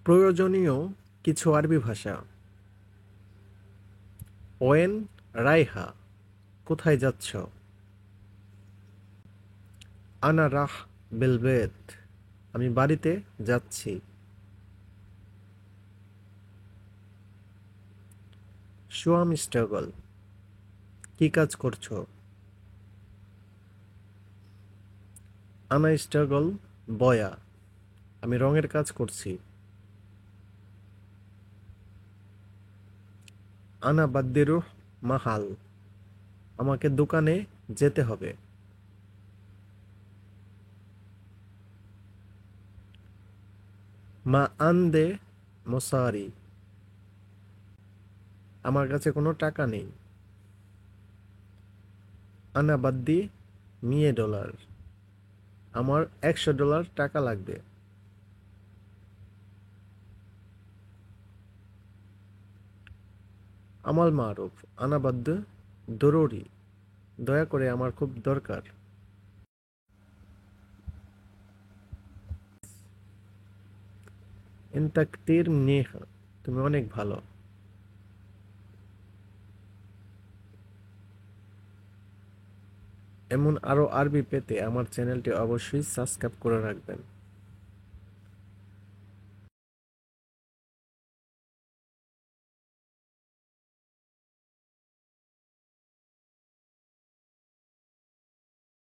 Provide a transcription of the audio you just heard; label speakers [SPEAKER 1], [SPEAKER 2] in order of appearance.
[SPEAKER 1] প্রয়োজনীয় কিছু আরবি ভাষা। ওয়েন রাইহা, কোথায় যাচ্ছ? আনা রাহ বেলবেত, আমি বাড়িতে যাচ্ছি। শুয়াম স্ট্রাগল, কি কাজ করছো? আনা স্ট্রাগল বয়া, আমি রঙের কাজ করছি। আনা বাদ্দিরুহ মাহাল, আমাকে দোকানে যেতে হবে। মা আন্দে মশারি, আমার কাছে কোনো টাকা নেই। আনা বাদ্দি $100, আমার $100 টাকা লাগবে। আমাল মারুফ, আনা বাদ্দ দরুরি, দয়া করে আমার খুব দরকার। ইনতা কতির মনিহ, তুমি অনেক ভালো। এমন আরও আরবি পেতে আমার চ্যানেলটি অবশ্যই সাবস্ক্রাইব করে রাখবেন।